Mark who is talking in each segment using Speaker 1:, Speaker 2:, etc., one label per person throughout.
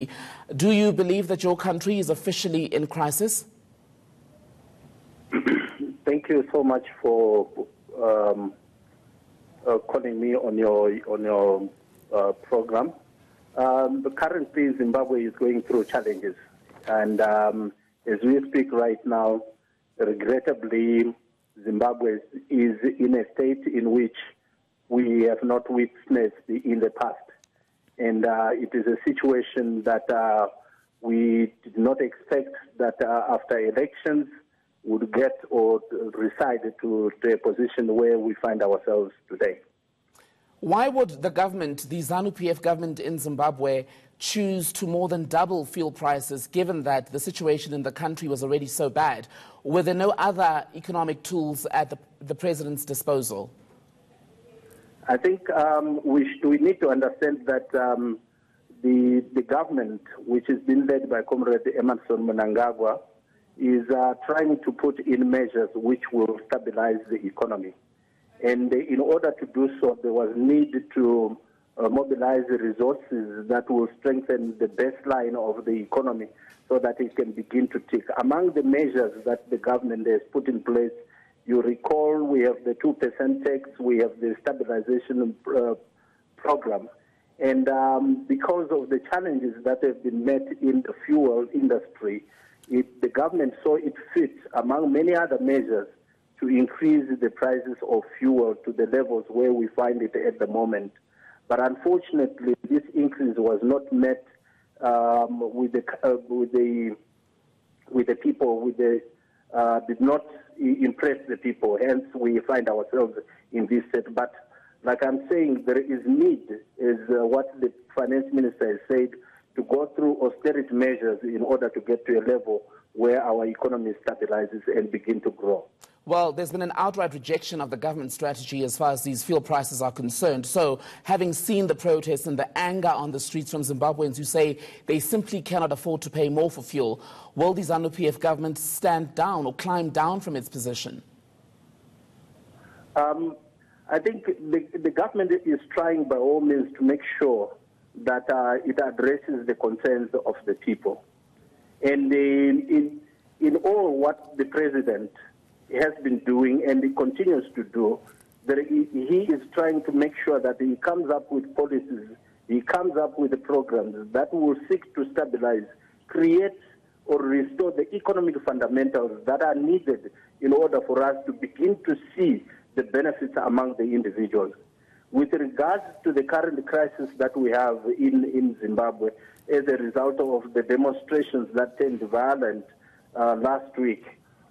Speaker 1: Do you believe that your country is officially in crisis?
Speaker 2: Thank you so much for calling me on your program. Currently, Zimbabwe is going through challenges, and as we speak right now, regrettably, Zimbabwe is in a state in which we have not witnessed in the past. And it is a situation that we did not expect that after elections would get or reside to a position where we find ourselves today.
Speaker 1: Why would the government, the ZANU-PF government in Zimbabwe, choose to more than double fuel prices, given that the situation in the country was already so bad? Were there no other economic tools at the president's disposal?
Speaker 2: I think we need to understand that the government, which has been led by Comrade Emerson Mnangagwa, is trying to put in measures which will stabilize the economy. And in order to do so, there was need to mobilize the resources that will strengthen the baseline of the economy so that it can begin to tick. Among the measures that the government has put in place, you recall we have the 2% tax, we have the stabilization program. And because of the challenges that have been met in the fuel industry, the government saw it fit, among many other measures, to increase the prices of fuel to the levels where we find it at the moment. But unfortunately, this increase was not met with the people, did not impress the people. Hence, we find ourselves in this state. But like I'm saying, there is need, as what the finance minister has said, to go through austerity measures in order to get to a level where our economy stabilizes and begin to grow.
Speaker 1: Well, there's been an outright rejection of the government strategy as far as these fuel prices are concerned. So, having seen the protests and the anger on the streets from Zimbabweans who say they simply cannot afford to pay more for fuel, will the ZANU-PF government stand down or climb down from its position?
Speaker 2: I think the government is trying by all means to make sure that it addresses the concerns of the people. And in all what the president has been doing and he continues to do, he is trying to make sure that he comes up with policies, he comes up with programs that will seek to stabilize, create or restore the economic fundamentals that are needed in order for us to begin to see the benefits among the individuals. With regards to the current crisis that we have in Zimbabwe as a result of the demonstrations that turned violent last week,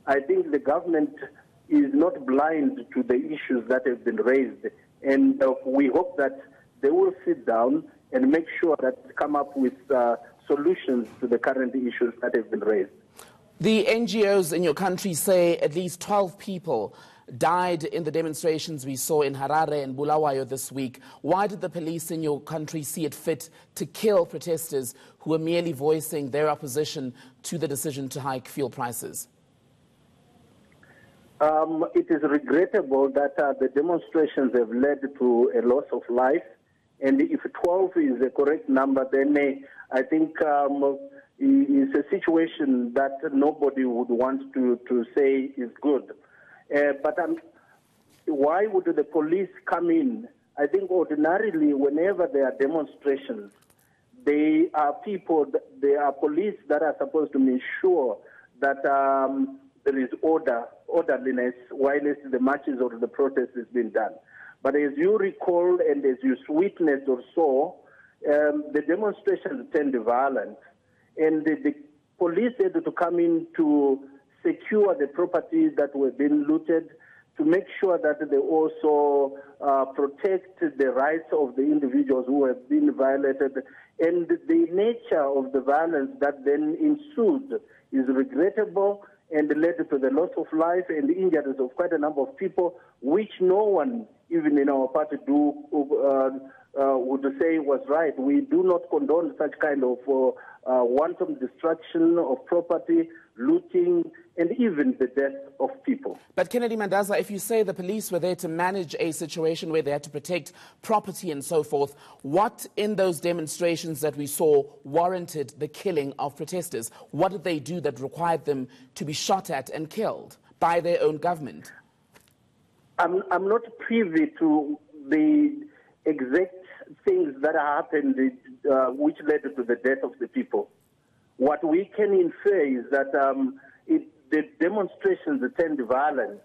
Speaker 2: I think the government is not blind to the issues that have been raised, and we hope that they will sit down and make sure that they come up with solutions to the current issues that have been raised.
Speaker 1: The NGOs in your country say at least 12 people died in the demonstrations we saw in Harare and Bulawayo this week. Why did the police in your country see it fit to kill protesters who were merely voicing their opposition to the decision to hike fuel prices?
Speaker 2: It is regrettable that the demonstrations have led to a loss of life. And if 12 is the correct number, then I think it's a situation that nobody would want to say is good. But why would the police come in? I think ordinarily, whenever there are demonstrations, they are police that are supposed to ensure that there is orderliness while the marches or the protests is being done. But as you recall and as you witnessed or saw, the demonstrations turned violent, and the police had to come in to secure the properties that were being looted, to make sure that they also protect the rights of the individuals who have been violated. And the nature of the violence that then ensued is regrettable and led to the loss of life and the injuries of quite a number of people, which no one, even in our party, would say was right. We do not condone such kind of wanton destruction of property, looting, and even the death of people.
Speaker 1: But Kennedy Mandaza, if you say the police were there to manage a situation where they had to protect property and so forth, what in those demonstrations that we saw warranted the killing of protesters? What did they do that required them to be shot at and killed by their own government?
Speaker 2: I'm not privy to the exact things that happened which led to the death of the people. What we can infer is that the demonstrations turned violent,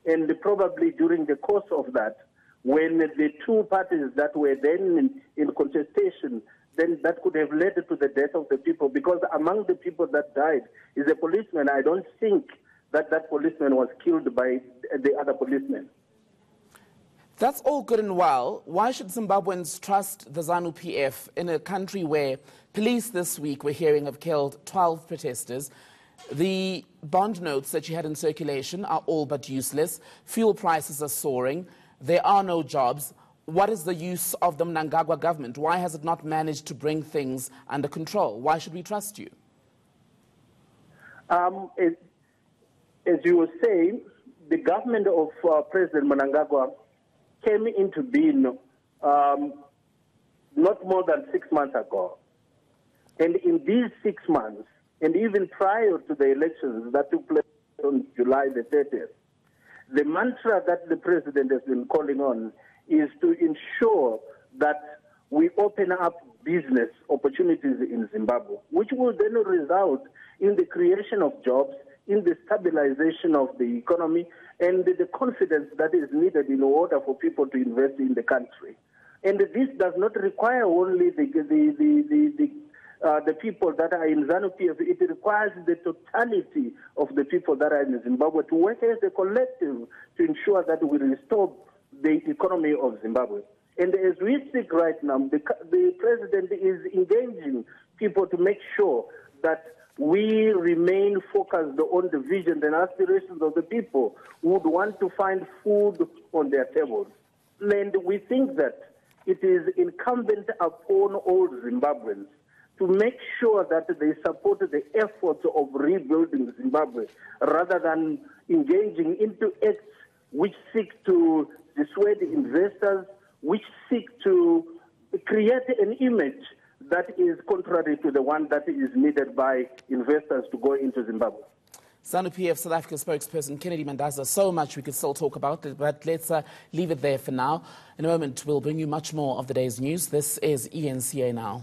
Speaker 2: and probably during the course of that, when the two parties that were then in contestation, then that could have led to the death of the people, because among the people that died is a policeman. I don't think that policeman was killed by the other policemen.
Speaker 1: That's all good and well. Why should Zimbabweans trust the ZANU-PF in a country where police this week we're hearing have killed 12 protesters? The bond notes that you had in circulation are all but useless. Fuel prices are soaring. There are no jobs. What is the use of the Mnangagwa government? Why has it not managed to bring things under control? Why should we trust you?
Speaker 2: As you were saying, the government of President Mnangagwa came into being not more than 6 months ago. And in these 6 months, and even prior to the elections that took place on July the 30th, the mantra that the president has been calling on is to ensure that we open up business opportunities in Zimbabwe, which will then result in the creation of jobs, in the stabilization of the economy, and the confidence that is needed in order for people to invest in the country. And this does not require only the people that are in ZANU-PF. It requires the totality of the people that are in Zimbabwe to work as a collective to ensure that we restore the economy of Zimbabwe. And as we speak right now, the president is engaging people to make sure that we remain focused on the vision and aspirations of the people who would want to find food on their tables. And we think that it is incumbent upon all Zimbabweans to make sure that they support the efforts of rebuilding Zimbabwe rather than engaging into acts which seek to dissuade investors, which seek to create an image that is contrary to the one that is needed by investors to go into Zimbabwe.
Speaker 1: ZANU-PF South Africa spokesperson Kennedy Mandaza, so much we could still talk about it, but let's leave it there for now. In a moment, we'll bring you much more of the day's news. This is ENCA Now.